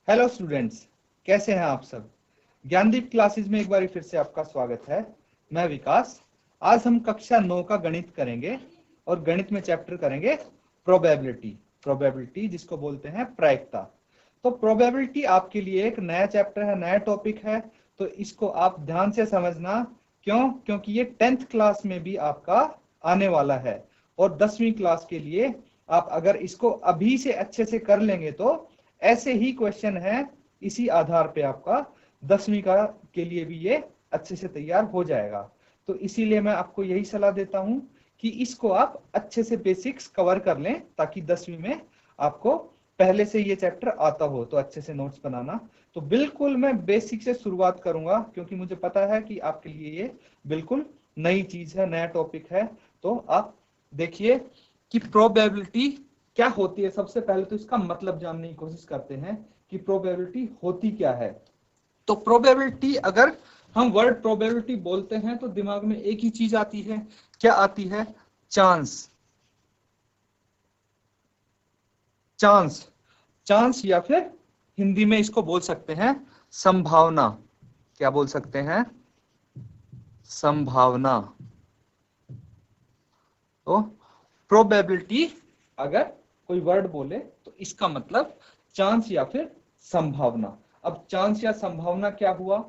Hello students, कैसे हैं आप सब। ज्ञानदीप क्लासेस में एक बार फिर से आपका स्वागत है। मैं विकास। आज हम कक्षा 9 का गणित करेंगे और गणित में चैप्टर करेंगे प्रोबेबिलिटी जिसको बोलते हैं प्रायिकता। तो प्रोबेबिलिटी आपके लिए एक नया चैप्टर है, नया टॉपिक है, तो इसको आप ध्यान से समझना। क्यों? क्योंकि ये 10th क्लास में भी आपका आने वाला है और 10वीं क्लास के लिए आप अगर इसको अभी से अच्छे से कर लेंगे तो ऐसे ही क्वेश्चन है, इसी आधार पे आपका 10वीं का के लिए भी ये अच्छे से तैयार हो जाएगा। तो इसीलिए मैं आपको यही सलाह देता हूं कि इसको आप अच्छे से बेसिक्स कवर कर लें ताकि 10वीं में आपको पहले से ये चैप्टर आता हो तो अच्छे से नोट्स बनाना। तो बिल्कुल मैं बेसिक से शुरुआत करूंगा क्योंकि मुझे पता है कि आपके लिए ये बिल्कुल नई चीज है, नया टॉपिक है। तो आप देखिए कि प्रोबेबिलिटी क्या होती है। सबसे पहले तो इसका मतलब जानने की कोशिश करते हैं कि प्रोबेबिलिटी होती क्या है। तो प्रोबेबिलिटी, अगर हम वर्ड प्रोबेबिलिटी बोलते हैं तो दिमाग में एक ही चीज आती है। क्या आती है? चांस। चांस चांस या फिर हिंदी में इसको बोल सकते हैं संभावना। क्या बोल सकते हैं? संभावना। तो प्रोबेबिलिटी अगर कोई वर्ड बोले तो इसका मतलब चांस या फिर संभावना। अब चांस या संभावना क्या हुआ,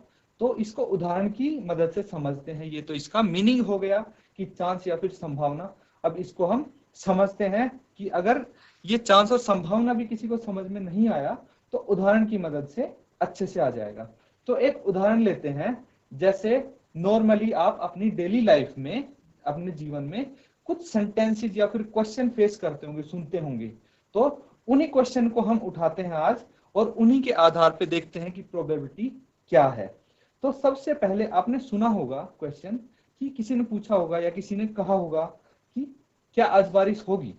तो इसको उदाहरण की मदद से समझते हैं। ये तो इसका मीनिंग हो गया कि चांस या फिर संभावना। अब इसको हम समझते हैं कि अगर ये चांस और संभावना भी किसी को समझ में नहीं आया तो उदाहरण की मदद से अच्छे से आ जाएगा। तो एक उदाहरण लेते हैं। जैसे नॉर्मली आप अपनी डेली लाइफ में, अपने जीवन में कुछ सेंटेंसेस या फिर क्वेश्चन फेस करते होंगे, सुनते होंगे। तो उन्हीं क्वेश्चन को हम उठाते हैं आज और उन्हीं के आधार पे देखते हैं कि प्रोबेबिलिटी क्या है। तो सबसे पहले आपने सुना होगा क्वेश्चन कि किसी ने पूछा होगा या किसी ने कहा होगा कि क्या आज बारिश होगी।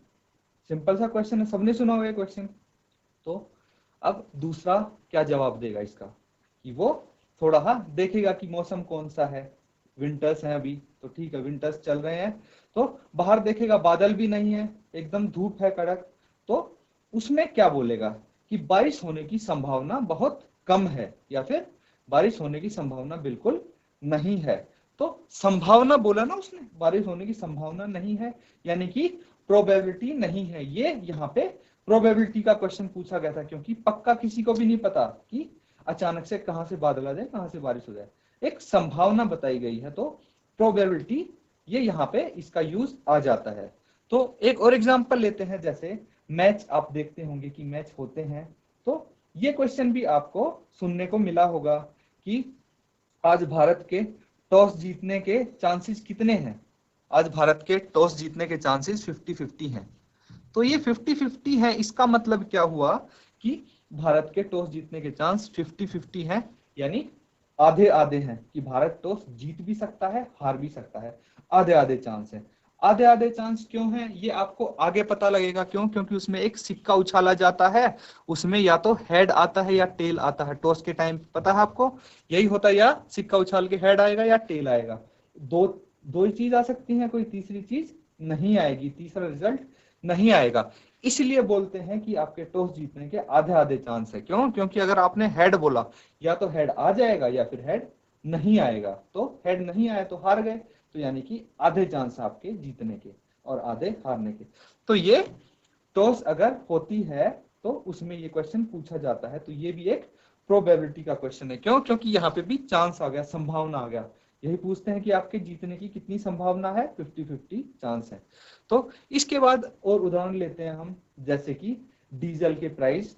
सिंपल सा क्वेश्चन है, सबने सुना होगा क्वेश्चन। तो अब दूसरा क्या जवाब देगा इसका कि वो थोड़ा देखेगा कि मौसम कौन सा है। विंटर्स है अभी तो ठीक है, विंटर्स चल रहे हैं। तो बाहर देखेगा बादल भी नहीं है, एकदम धूप है कड़क। तो उसमें क्या बोलेगा कि बारिश होने की संभावना बहुत कम है या फिर बारिश होने की संभावना बिल्कुल नहीं है। तो संभावना बोला ना उसने, बारिश होने की संभावना नहीं है, यानी कि प्रोबेबिलिटी नहीं है। ये यहाँ पे प्रोबेबिलिटी का क्वेश्चन पूछा गया था क्योंकि पक्का किसी को भी नहीं पता कि अचानक से कहां से बादल आ जाए, कहां से बारिश हो जाए। एक संभावना बताई गई है, तो प्रोबेबिलिटी ये यहाँ पे इसका यूज आ जाता है। तो एक और एग्जांपल लेते हैं। जैसे मैच आप देखते होंगे कि मैच होते हैं, तो ये क्वेश्चन भी आपको सुनने को मिला होगा कि आज भारत के टॉस जीतने के चांसेस कितने हैं। आज भारत के टॉस जीतने के चांसेस 50-50 हैं। तो ये 50-50 है, इसका मतलब क्या हुआ कि भारत के टॉस जीतने के चांस 50-50 हैं, यानी आधे आधे हैं कि भारत टॉस जीत भी सकता है, हार भी सकता है। आधे आधे चांस है। आधे आधे चांस क्यों है ये आपको आगे पता लगेगा। क्यों? क्योंकि उसमें एक सिक्का उछाला जाता है, उसमें या तो हेड आता है या टेल आता है। टॉस के टाइम पता है आपको यही होता है, या सिक्का उछाल के हेड आएगा या टेल आएगा। दो दो ही चीज आ सकती है, कोई तीसरी चीज नहीं आएगी, तीसरा रिजल्ट नहीं आएगा। इसलिए बोलते हैं कि आपके टॉस जीतने के आधे आधे चांस है। क्यों? क्योंकि अगर आपने हेड बोला या तो हेड आ जाएगा या फिर हेड नहीं आएगा। तो हेड नहीं आया तो हार गए, तो यानी कि आधे चांस आपके जीतने के और आधे हारने के। तो ये टॉस अगर होती है तो उसमें ये क्वेश्चन पूछा जाता है। तो ये भी एक प्रोबेबिलिटी का क्वेश्चन है। क्यों? क्योंकि यहाँ पे भी चांस आ गया, संभावना आ गया। यही पूछते हैं कि आपके जीतने की कितनी संभावना है, 50-50 चांस है। तो इसके बाद और उदाहरण लेते हैं हम। जैसे कि डीजल के प्राइस,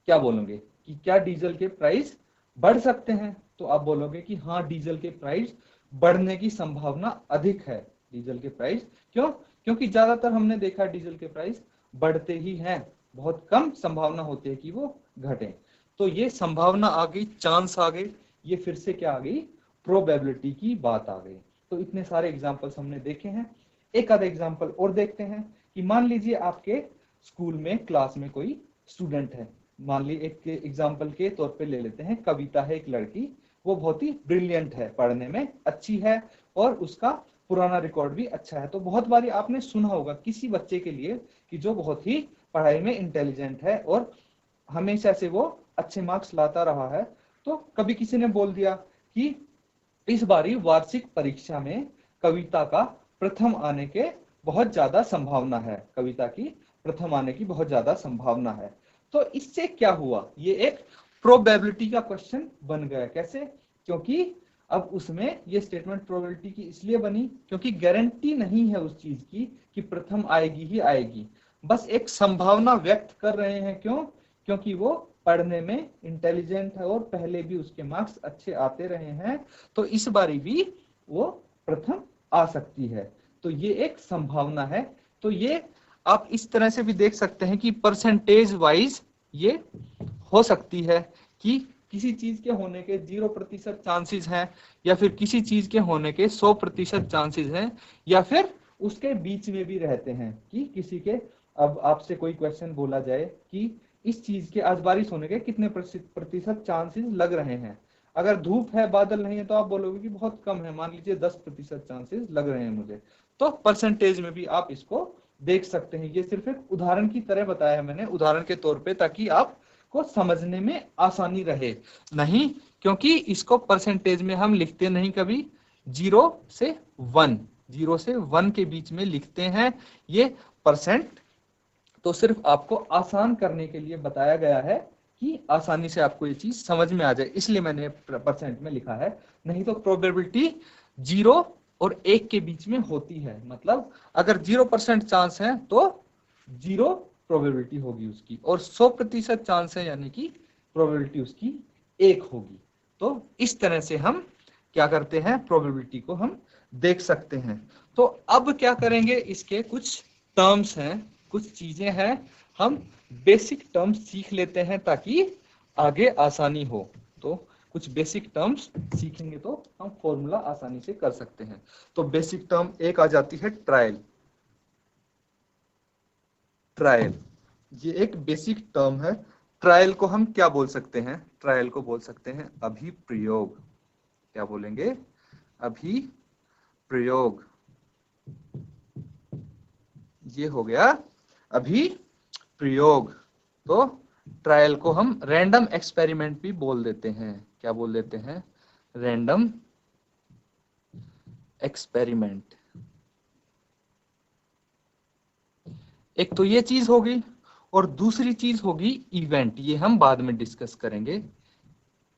क्या बोलोगे कि क्या डीजल के प्राइस बढ़ सकते हैं? तो आप बोलोगे कि हाँ, डीजल के प्राइस बढ़ने की संभावना अधिक है। डीजल के प्राइस क्यों? क्योंकि ज्यादातर हमने देखा डीजल के प्राइस बढ़ते ही हैं, बहुत कम संभावना होती है कि वो घटे। तो ये संभावना आ गई, चांस आ गए, ये फिर से क्या आ गई, प्रोबेबिलिटी की बात आ गई। तो इतने सारे एग्जाम्पल्स हमने देखे हैं। एक आधा एग्जाम्पल और देखते हैं कि मान लीजिए आपके स्कूल में क्लास में कोई स्टूडेंट है। मान ली एक एग्जाम्पल के तौर पे ले लेते हैं, कविता है एक लड़की, वो बहुत ही ब्रिलियंट है, पढ़ने में अच्छी है और उसका पुराना रिकॉर्ड भी अच्छा है। तो बहुत बारी आपने सुना होगा किसी बच्चे के लिए कि जो बहुत ही पढ़ाई में इंटेलिजेंट है और हमेशा से वो अच्छे मार्क्स लाता रहा है, तो कभी किसी ने बोल दिया कि इस बारी वार्षिक परीक्षा में कविता का प्रथम आने के बहुत ज्यादा संभावना है, कविता की प्रथम आने की बहुत ज्यादा संभावना है। तो इससे क्या हुआ, ये एक प्रोबेबिलिटी का क्वेश्चन बन गया। कैसे? क्योंकि अब उसमें ये स्टेटमेंट प्रोबेबिलिटी की इसलिए बनी क्योंकि गारंटी नहीं है उस चीज की कि प्रथम आएगी ही आएगी, बस एक संभावना व्यक्त कर रहे हैं। क्यों? क्योंकि वो पढ़ने में इंटेलिजेंट है और पहले भी उसके मार्क्स अच्छे आते रहे हैं, तो इस बारी भी वो प्रथम आ सकती है। तो ये एक संभावना है। तो ये आप इस तरह से भी देख सकते हैं कि परसेंटेज वाइज ये हो सकती है कि किसी चीज के होने के 0% चांसेस हैं, या फिर किसी चीज के होने के 100% चांसेस हैं, या फिर उसके बीच में भी रहते हैं कि किसी के, अब आपसे कोई क्वेश्चन बोला जाए कि इस चीज के आज बारिश होने के कितने प्रतिशत चांसेस लग रहे हैं, अगर धूप है बादल नहीं है तो आप बोलोगे कि बहुत कम है, मान लीजिए 10% चांसेस लग रहे हैं मुझे। तो परसेंटेज में भी आप इसको देख सकते हैं। ये सिर्फ एक उदाहरण की तरह बताया है मैंने, उदाहरण के तौर पे, ताकि आपको समझने में आसानी रहे। नहीं, क्योंकि इसको परसेंटेज में हम लिखते नहीं कभी, 0 से 1 के बीच में लिखते हैं ये परसेंट। तो सिर्फ आपको आसान करने के लिए बताया गया है कि आसानी से आपको ये चीज समझ में आ जाए, इसलिए मैंने परसेंट में लिखा है। नहीं तो प्रोबेबिलिटी 0 और 1 के बीच में होती है, मतलब अगर 0% चांस है तो 0 प्रोबेबिलिटी होगी उसकी, और 100% चांस है यानी कि प्रोबेबिलिटी उसकी 1 होगी। तो इस तरह से हम क्या करते हैं, प्रोबेबिलिटी को हम देख सकते हैं। तो अब क्या करेंगे, इसके कुछ टर्म्स हैं, कुछ चीजें हैं, हम बेसिक टर्म्स सीख लेते हैं ताकि आगे आसानी हो। तो कुछ बेसिक टर्म्स सीखेंगे तो हम फॉर्मूला आसानी से कर सकते हैं। तो बेसिक टर्म एक आ जाती है ट्रायल। ट्रायल ये एक बेसिक टर्म है। ट्रायल को हम क्या बोल सकते हैं, ट्रायल को बोल सकते हैं अभिप्रयोग। क्या बोलेंगे? अभिप्रयोग। ये हो गया अभिप्रयोग। तो ट्रायल को हम रैंडम एक्सपेरिमेंट भी बोल देते हैं। क्या बोल देते हैं? Random experiment. एक तो ये चीज होगी, और दूसरी चीज होगी इवेंट। ये हम बाद में डिस्कस करेंगे।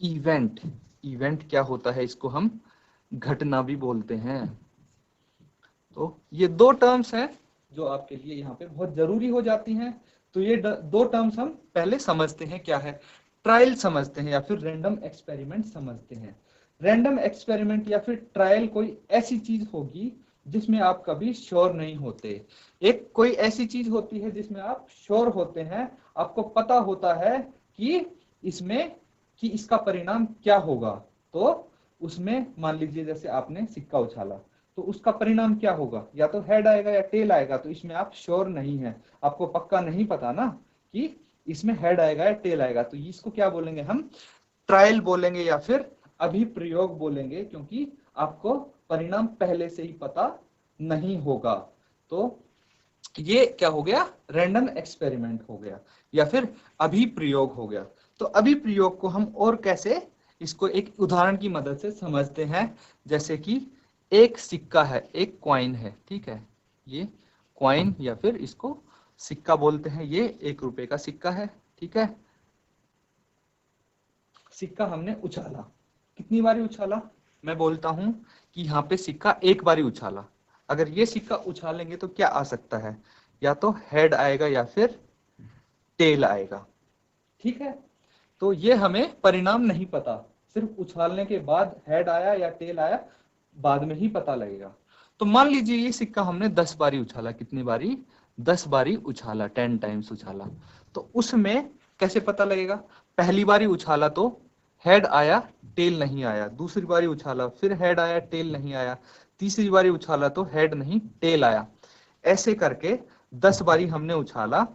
इवेंट, इवेंट क्या होता है, इसको हम घटना भी बोलते हैं। तो ये दो टर्म्स हैं जो आपके लिए यहाँ पे बहुत जरूरी हो जाती हैं। तो ये दो टर्म्स हम पहले समझते हैं क्या है। ट्रायल समझते हैं या फिर रैंडम एक्सपेरिमेंट समझते हैं। रैंडम एक्सपेरिमेंट या फिर ट्रायल कोई ऐसी चीज होगी जिसमें आप कभी श्योर नहीं होते। एक कोई ऐसी चीज होती है जिसमें आप श्योर होते हैं, आपको पता होता है कि इसमें कि इसका परिणाम क्या होगा। तो उसमें मान लीजिए जैसे आपने सिक्का उछाला, तो उसका परिणाम क्या होगा, या तो हेड आएगा या टेल आएगा। तो इसमें आप श्योर नहीं है, आपको पक्का नहीं पता ना कि इसमें हेड आएगा या टेल आएगा। तो इसको क्या बोलेंगे हम? ट्रायल बोलेंगे या फिर अभिप्रयोग बोलेंगे, क्योंकि आपको परिणाम पहले से ही पता नहीं होगा। तो ये क्या हो गया? रैंडम एक्सपेरिमेंट हो गया या फिर अभिप्रयोग हो गया। तो अभिप्रयोग को हम और कैसे इसको एक उदाहरण की मदद से समझते हैं। जैसे कि एक सिक्का है, एक कॉइन है, ठीक है। ये कॉइन या फिर इसको सिक्का बोलते हैं। ये 1 रुपए का सिक्का है, ठीक है। सिक्का हमने उछाला, कितनी बारी उछाला? मैं बोलता हूं कि यहाँ पे सिक्का 1 बारी उछाला। अगर ये सिक्का उछालेंगे तो क्या आ सकता है? या तो हेड आएगा या फिर टेल आएगा, ठीक है। तो ये हमें परिणाम नहीं पता, सिर्फ उछालने के बाद हेड आया या टेल आया बाद में ही पता लगेगा। तो मान लीजिए ये सिक्का हमने 10 बारी उछाला। कितनी बारी? 10 बारी उछाला, 10 टाइम्स उछाला। तो उसमें कैसे पता लगेगा? पहली बारी उछाला तो हेड आया, टेल नहीं आया। दूसरी बारी उछाला, फिर हेड आया, टेल नहीं आया। तीसरी बारी उछाला तो हेड नहीं, टेल आया। ऐसे करके 10 बारी हमने उछाला,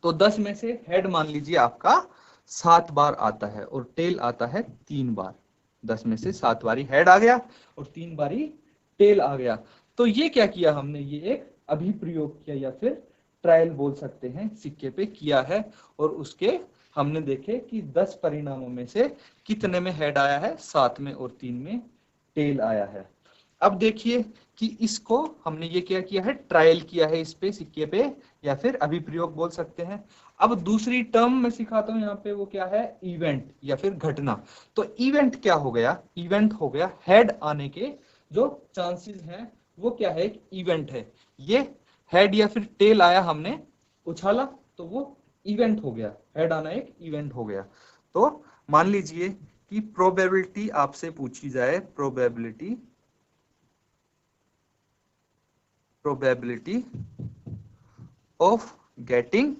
तो 10 में से हेड मान लीजिए आपका 7 बार आता है और टेल आता है 3 बार। 10 में से 7 बारी हेड आ गया और 3 बारी टेल आ गया। तो ये क्या किया हमने? ये एक अभिप्रयोग किया या फिर ट्रायल बोल सकते हैं, सिक्के पे किया है। और उसके हमने देखे कि 10 परिणामों में से कितने में हेड आया है, 7 में और 3 में टेल आया है। अब देखिए कि इसको हमने ये क्या किया है, ट्रायल किया है इस पे, सिक्के पे, या फिर अभिप्रयोग बोल सकते हैं। अब दूसरी टर्म मैं सिखाता हूं यहाँ पे, वो क्या है, इवेंट या फिर घटना। तो इवेंट क्या हो गया, इवेंट हो गया हेड आने के जो चांसेस हैं, वो क्या है, एक इवेंट है। ये हेड या फिर टेल आया, हमने उछाला तो वो इवेंट हो गया, हेड आना एक इवेंट हो गया। तो मान लीजिए कि प्रोबेबिलिटी आपसे पूछी जाए, प्रोबेबिलिटी of getting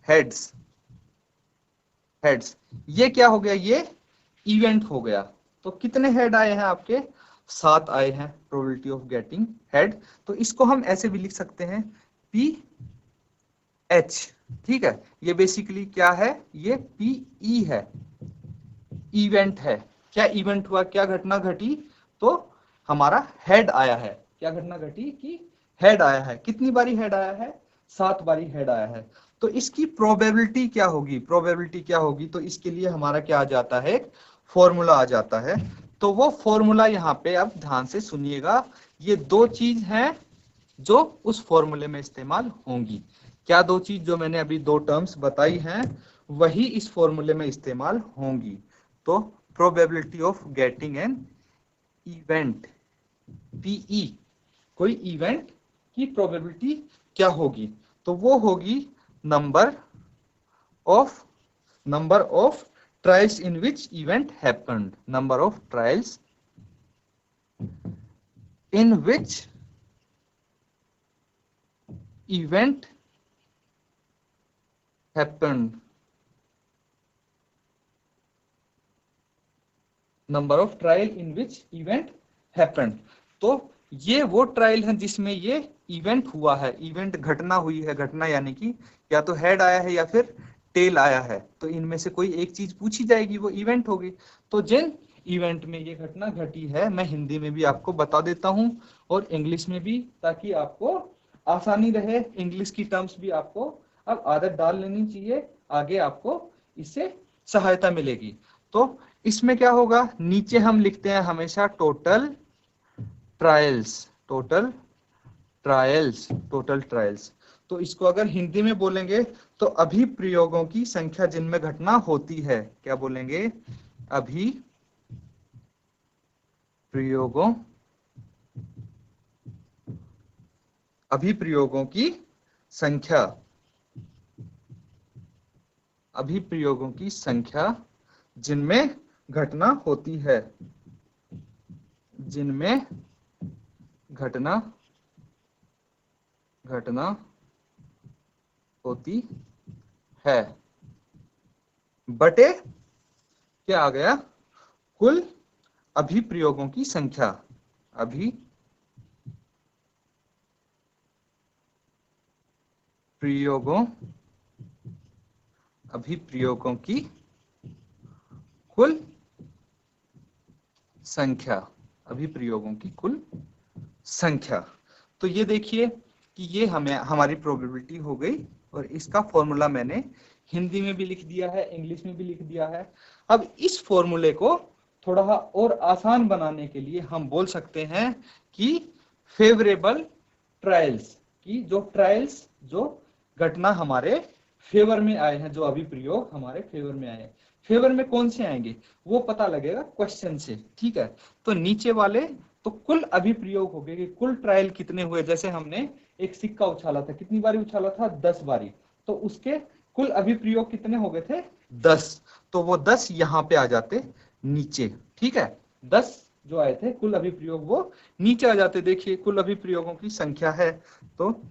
heads, ये क्या हो गया, ये इवेंट हो गया। तो कितने हेड आए हैं आपके, 7 आए हैं, प्रोबेबिलिटी ऑफ गेटिंग हेड। तो इसको हम ऐसे भी लिख सकते हैं, PH, ठीक है। ये बेसिकली क्या है, ये PE है, इवेंट है। क्या इवेंट हुआ, क्या घटना घटी, तो हमारा हेड आया है। क्या घटना घटी कि हेड आया है। कितनी बारी हेड आया है, 7 बारी हेड आया है। तो इसकी प्रोबेबिलिटी क्या होगी, प्रोबेबिलिटी क्या होगी, तो इसके लिए हमारा क्या आ जाता है, एक फॉर्मूला आ जाता है। तो वो फॉर्मूला यहाँ पे अब ध्यान से सुनिएगा, ये 2 चीज हैं जो उस फॉर्मूले में इस्तेमाल होंगी। क्या 2 चीज, जो मैंने अभी 2 टर्म्स बताई हैं, वही इस फॉर्मूले में इस्तेमाल होंगी। तो probability of getting an event, PE, कोई इवेंट की प्रोबेबिलिटी क्या होगी, तो वो होगी number of trials in which event happened, number of trials in which event happened, number of trial in which event happened. तो ये वो ट्रायल है जिसमें ये इवेंट हुआ है, इवेंट घटना हुई है। घटना यानी कि या तो हेड आया है या फिर टेल आया है। तो इनमें से कोई एक चीज पूछी जाएगी, वो इवेंट होगी। तो जिन इवेंट में ये घटना घटी है, मैं हिंदी में भी आपको बता देता हूं और इंग्लिश में भी, ताकि आपको आसानी रहे। इंग्लिश की टर्म्स भी आपको अब आदत डाल लेनी चाहिए, आगे आपको इससे सहायता मिलेगी। तो इसमें क्या होगा, नीचे हम लिखते हैं हमेशा टोटल ट्रायल्स, टोटल ट्रायल्स। तो इसको अगर हिंदी में बोलेंगे तो अभिप्रयोगों की संख्या जिनमें घटना होती है, क्या बोलेंगे, अभिप्रयोगों की संख्या जिनमें घटना होती है, जिनमें घटना होती है, बटे क्या आ गया, कुल अभिप्रयोगों की संख्या, अभिप्रयोगों की कुल संख्या, तो ये देखिए कि ये हमारी प्रोबेबिलिटी हो गई। और इसका फॉर्मूला मैंने हिंदी में भी लिख दिया है, इंग्लिश में भी लिख दिया है। अब इस फॉर्मूले को थोड़ा और आसान बनाने के लिए हम बोल सकते हैं कि फेवरेबल ट्रायल्स की, जो घटना हमारे फेवर में आए हैं, जो अभिप्रयोग हमारे फेवर में आए हैं। फेवर में कौन से आएंगे वो पता लगेगा क्वेश्चन से, ठीक है। तो नीचे वाले तो कुल अभिप्रयोग हो गए कि कुल ट्रायल कितने हुए। जैसे हमने एक सिक्का उछाला था, कितनी बारी उछाला था, 10 बारी। तो उसके कुल अभिप्रयोग कितने हो गए थे, 10। तो वो 10 यहाँ पे आ जाते नीचे, ठीक है। 10 जो आए थे कुल अभिप्रयोग, वो नीचे आ जाते। देखिए कुल अभिप्रयोगों की संख्या है। तो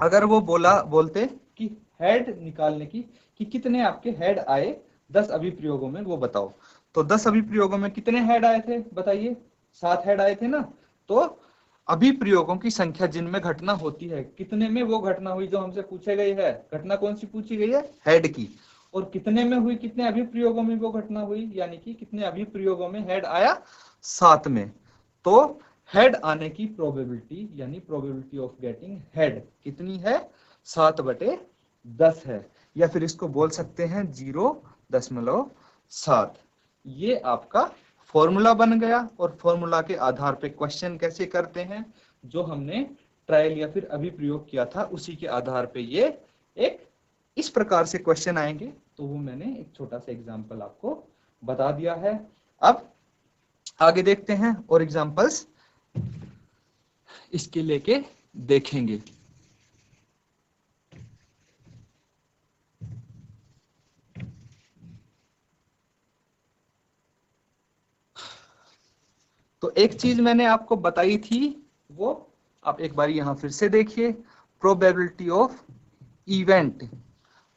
अगर वो बोलते कि हेड निकालने की, कि कितने आपके हेड आए 10 अभिप्रयोगों में, वो बताओ। तो 10 अभिप्रयोगों में कितने हेड आए थे, बताइए, 7 हेड आए थे ना। तो अभिप्रयोगों की संख्या जिनमें घटना होती है, कितने में वो घटना हुई जो हमसे पूछे गई है, घटना कौन सी पूछी गई है, हेड की। और कितने में हुई, कितने अभिप्रयोगों में वो घटना हुई, यानी कि कितने अभिप्रयोगों में हेड आया, 7 में। तो हेड आने की प्रोबेबिलिटी, यानी प्रोबेबिलिटी ऑफ गेटिंग हेड कितनी है, 7/10 है, या फिर इसको बोल सकते हैं 0.7। ये आपका फॉर्मूला बन गया, और फॉर्मूला के आधार पे क्वेश्चन कैसे करते हैं, जो हमने ट्रायल या फिर अभी प्रयोग किया था उसी के आधार पे ये एक इस प्रकार से क्वेश्चन आएंगे। तो वो मैंने एक छोटा सा एग्जांपल आपको बता दिया है। अब आगे देखते हैं और एग्जांपल्स इसके लेके देखेंगे। तो एक चीज मैंने आपको बताई थी, वो आप एक बार यहां फिर से देखिए, probability of event.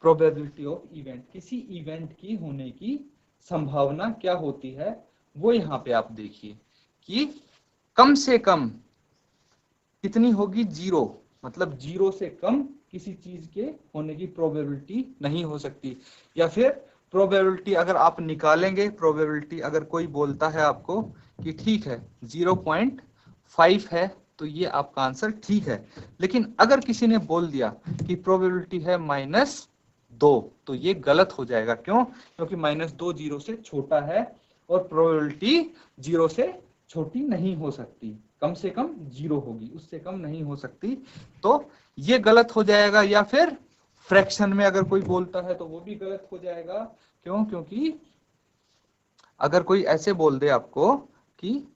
Probability of event, किसी इवेंट की होने की संभावना क्या होती है, वो यहाँ पे आप देखिए कि कम से कम कितनी होगी, 0। मतलब 0 से कम किसी चीज के होने की प्रोबेबिलिटी नहीं हो सकती। या फिर प्रोबेबिलिटी अगर आप निकालेंगे, प्रोबेबिलिटी अगर कोई बोलता है आपको कि ठीक है 0.5 है, तो ये आपका आंसर ठीक है। लेकिन अगर किसी ने बोल दिया कि प्रोबेबिलिटी है -2, तो ये गलत हो जाएगा। क्यों? क्योंकि -2 0 से छोटा है, और प्रोबेबिलिटी 0 से छोटी नहीं हो सकती, कम से कम 0 होगी, उससे कम नहीं हो सकती। तो ये गलत हो जाएगा। या फिर फ्रैक्शन में अगर कोई बोलता है तो वो भी गलत हो जाएगा। क्यों? क्योंकि अगर कोई ऐसे बोल दे आपको कि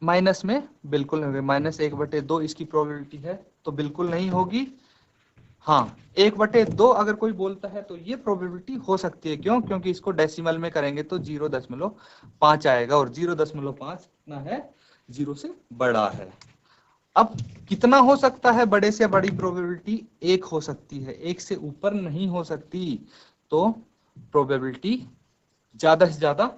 माइनस में बिल्कुल नहीं होगी, -1/2 इसकी प्रोबेबिलिटी है, तो बिल्कुल नहीं होगी। हाँ, 1/2 अगर कोई बोलता है तो ये प्रोबेबिलिटी हो सकती है। क्यों? क्योंकि इसको डेसिमल में करेंगे तो 0.5 आएगा, और 0.5 कितना है, 0 से बड़ा है। अब कितना हो सकता है बड़े से बड़ी प्रोबेबिलिटी? 1 हो सकती है, 1 से ऊपर नहीं हो सकती। तो प्रोबेबिलिटी ज्यादा से ज्यादा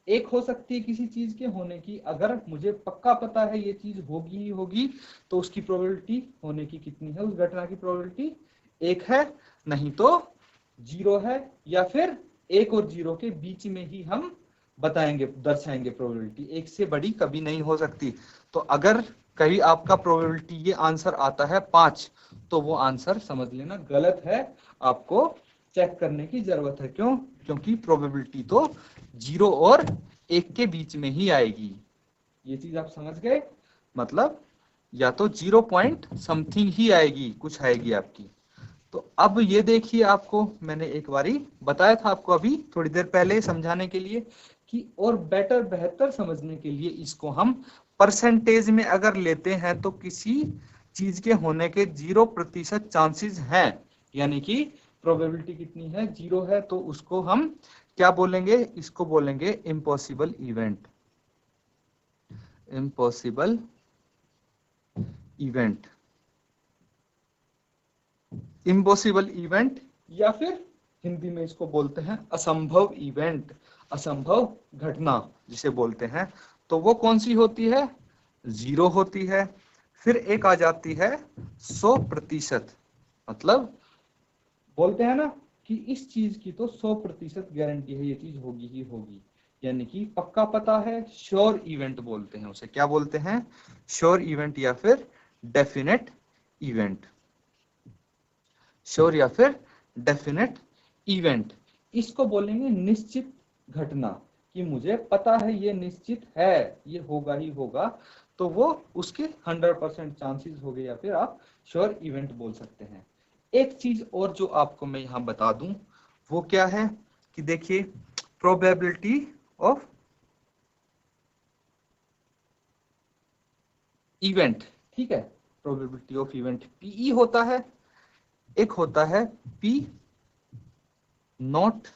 1 हो सकती है किसी चीज के होने की। अगर मुझे पक्का पता है ये चीज होगी ही होगी, तो उसकी प्रोबेबिलिटी होने की कितनी है, उस घटना की प्रोबेबिलिटी 1 है, नहीं तो 0 है। या फिर 1 और 0 के बीच में ही हम बताएंगे, दर्शाएंगे प्रोबेबिलिटी, 1 से बड़ी कभी नहीं हो सकती। तो अगर कहीं आपका प्रोबेबिलिटी ये आंसर आता है 5, तो वो आंसर समझ लेना गलत है, आपको चेक करने की जरूरत है। क्यों? क्योंकि प्रोबेबिलिटी तो 0 और 1 के बीच में ही आएगी। ये चीज आप समझ गए? मतलब या तो 0 पॉइंट समथिंग ही आएगी, कुछ आएगी आपकी। तो अब ये देखिए, आपको मैंने एक बारी बताया था आपको अभी थोड़ी देर पहले समझाने के लिए कि और बेहतर समझने के लिए इसको हम परसेंटेज में अगर लेते हैं, तो किसी चीज के होने के 0% चांसेस हैं, यानी कि प्रोबेबिलिटी कितनी है, 0 है, तो उसको हम क्या बोलेंगे, इसको बोलेंगे impossible event. Impossible event, impossible event, या फिर हिंदी में इसको बोलते हैं असंभव इवेंट, असंभव घटना जिसे बोलते हैं। तो वो कौन सी होती है, 0 होती है। फिर एक आ जाती है 100%, मतलब बोलते हैं ना कि इस चीज की तो 100% गारंटी है, ये चीज होगी ही होगी, यानी कि पक्का पता है, श्योर इवेंट बोलते हैं उसे। क्या बोलते हैं? श्योर इवेंट या फिर डेफिनेट इवेंट। श्योर या फिर डेफिनेट इवेंट, इसको बोलेंगे निश्चित घटना, कि मुझे पता है ये निश्चित है, ये होगा ही होगा, तो वो उसके 100% चांसेस हो गए, या फिर आप श्योर इवेंट बोल सकते हैं। एक चीज और जो आपको मैं यहां बता दूं, वो क्या है कि देखिए, प्रोबेबिलिटी ऑफ इवेंट, ठीक है, प्रोबेबिलिटी ऑफ इवेंट पीई होता है, एक होता है पी नॉट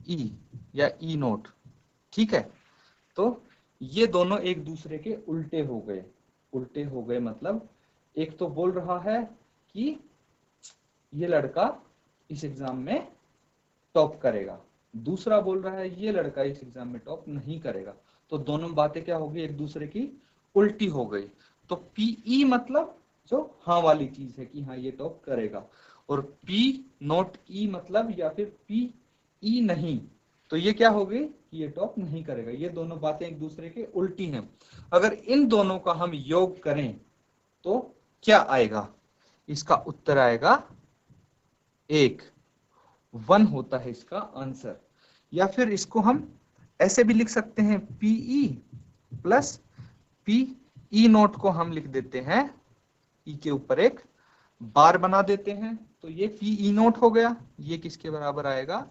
ई या ई नॉट, ठीक है। तो ये दोनों एक दूसरे के उल्टे हो गए। उल्टे हो गए मतलब एक तो बोल रहा है कि ये लड़का इस एग्जाम में टॉप करेगा, दूसरा बोल रहा है ये लड़का इस एग्जाम में टॉप नहीं करेगा। तो दोनों बातें क्या हो गई, एक दूसरे की उल्टी हो गई। तो पीई मतलब जो हाँ वाली चीज है कि हाँ ये टॉप करेगा, और पी नॉट ई मतलब या फिर पी ई नहीं, तो ये क्या हो गई कि ये टॉप नहीं करेगा। ये दोनों बातें एक दूसरे के उल्टी हैं। अगर इन दोनों का हम योग करें तो क्या आएगा, इसका उत्तर आएगा 1, 1 होता है इसका आंसर। या फिर इसको हम ऐसे भी लिख सकते हैं, PE प्लस PE नोट को हम लिख देते हैं, E के ऊपर एक बार बना देते हैं, तो ये PE नोट हो गया। ये किसके बराबर आएगा?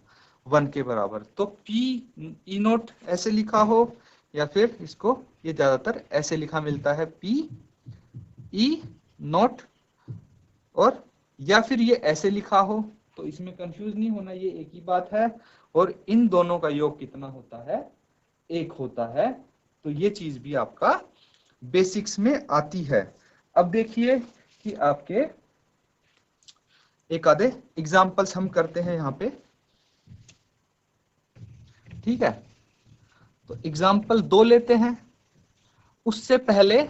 1 के बराबर। तो PE नोट ऐसे लिखा हो, या फिर इसको ये ज्यादातर ऐसे लिखा मिलता है, PE नोट, और या फिर ये ऐसे लिखा हो, तो इसमें कंफ्यूज नहीं होना, ये एक ही बात है। और इन दोनों का योग कितना होता है? 1 होता है। तो ये चीज भी आपका बेसिक्स में आती है। अब देखिए कि आपके एक आधे एग्जाम्पल्स हम करते हैं यहाँ पे, ठीक है। तो एग्जाम्पल 2 लेते हैं। उससे पहले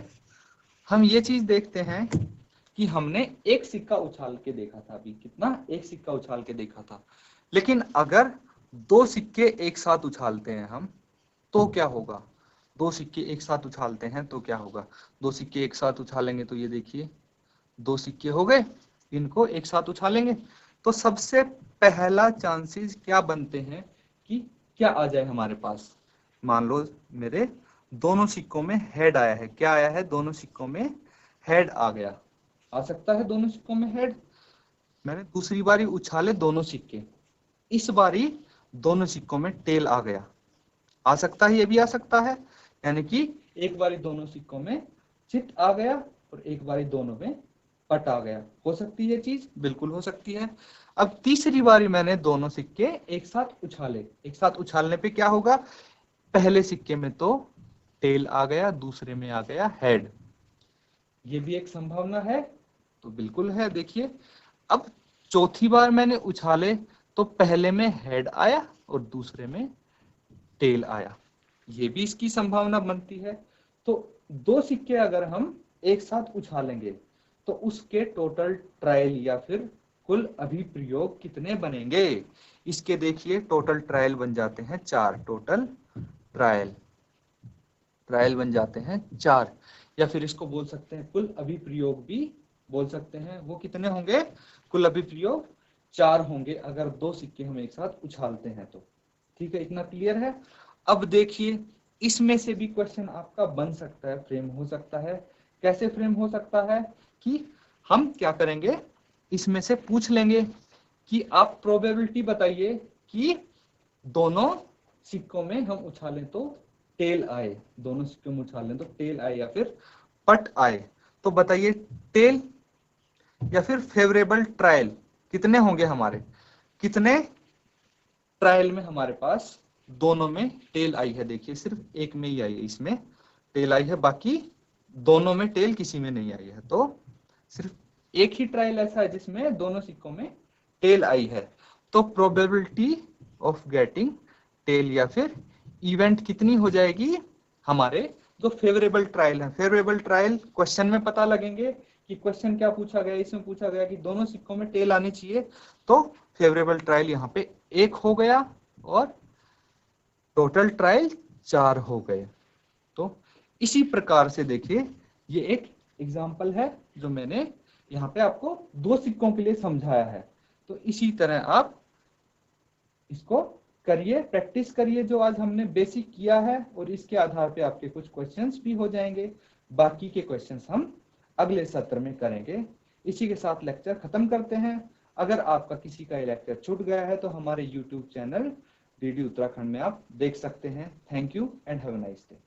हम ये चीज देखते हैं कि हमने एक सिक्का उछाल के देखा था, अभी कितना? एक सिक्का उछाल के देखा था। लेकिन अगर 2 सिक्के एक साथ उछालते हैं हम, तो क्या होगा? 2 सिक्के एक साथ उछालते हैं तो क्या होगा? 2 सिक्के एक साथ उछालेंगे तो ये देखिए 2 सिक्के हो गए, इनको एक साथ उछालेंगे तो सबसे पहला चांसेस क्या बनते हैं कि क्या आ जाए हमारे पास? मान लो मेरे दोनों सिक्कों में हेड आया है। क्या आया है? दोनों सिक्कों में हेड आ गया। आ सकता है दोनों सिक्कों में हेड। मैंने दूसरी बारी उछाले दोनों सिक्के, इस बारी दोनों सिक्कों में टेल आ गया। आ सकता है, ये भी आ सकता है। यानी कि एक बारी दोनों सिक्कों में चित आ गया और एक बारी दोनों में पट आ गया। हो सकती है ये चीज? बिल्कुल हो सकती है। अब तीसरी बारी मैंने दोनों सिक्के एक साथ उछाले। एक साथ उछालने पे क्या होगा? पहले सिक्के में तो टेल आ गया, दूसरे में आ गया हेड। ये भी एक संभावना है, तो बिल्कुल है। देखिए अब चौथी बार मैंने उछाले तो पहले में हेड आया और दूसरे में टेल आया। ये भी इसकी संभावना बनती है। तो 2 सिक्के अगर हम एक साथ उछालेंगे तो उसके टोटल ट्रायल या फिर कुल अभिप्रयोग कितने बनेंगे? इसके देखिए टोटल ट्रायल बन जाते हैं 4। टोटल ट्रायल बन जाते हैं 4, या फिर इसको बोल सकते हैं कुल अभिप्रयोग भी बोल सकते हैं। वो कितने होंगे? कुल अभिप्रयोग 4 होंगे अगर 2 सिक्के हम एक साथ उछालते हैं तो। ठीक है, इतना क्लियर है। अब देखिए इसमें से भी क्वेश्चन आपका बन सकता है, फ्रेम हो सकता है। कैसे फ्रेम हो सकता है? कि हम क्या करेंगे, इसमें से पूछ लेंगे कि आप प्रोबेबिलिटी बताइए कि दोनों सिक्कों में हम उछालें तो टेल आए, दोनों सिक्कों में उछालें तो टेल आए या फिर पट आए। तो बताइए टेल या फिर फेवरेबल ट्रायल कितने होंगे हमारे? कितने ट्रायल में हमारे पास दोनों में टेल आई है? देखिए सिर्फ एक में ही आई है, इसमें टेल आई है, बाकी दोनों में टेल किसी में नहीं आई है। तो सिर्फ एक ही ट्रायल ऐसा है जिसमें दोनों सिक्कों में टेल आई है। तो प्रोबेबिलिटी ऑफ गेटिंग टेल या फिर इवेंट कितनी हो जाएगी? हमारे जो फेवरेबल ट्रायल है, फेवरेबल ट्रायल क्वेश्चन में पता लगेंगे कि क्वेश्चन क्या पूछा गया। इसमें पूछा गया कि दोनों सिक्कों में टेल आनी चाहिए, तो फेवरेबल ट्रायल यहाँ पे 1 हो गया और टोटल ट्रायल 4 हो गए। तो इसी प्रकार से देखिए ये एक एग्जाम्पल है जो मैंने यहाँ पे आपको 2 सिक्कों के लिए समझाया है। तो इसी तरह आप इसको करिए, प्रैक्टिस करिए जो आज हमने बेसिक किया है, और इसके आधार पे आपके कुछ क्वेश्चंस भी हो जाएंगे। बाकी के क्वेश्चंस हम अगले सत्र में करेंगे। इसी के साथ लेक्चर खत्म करते हैं। अगर आपका किसी का लेक्चर छूट गया है तो हमारे YouTube चैनल DD उत्तराखंड में आप देख सकते हैं। Thank you and have a nice day.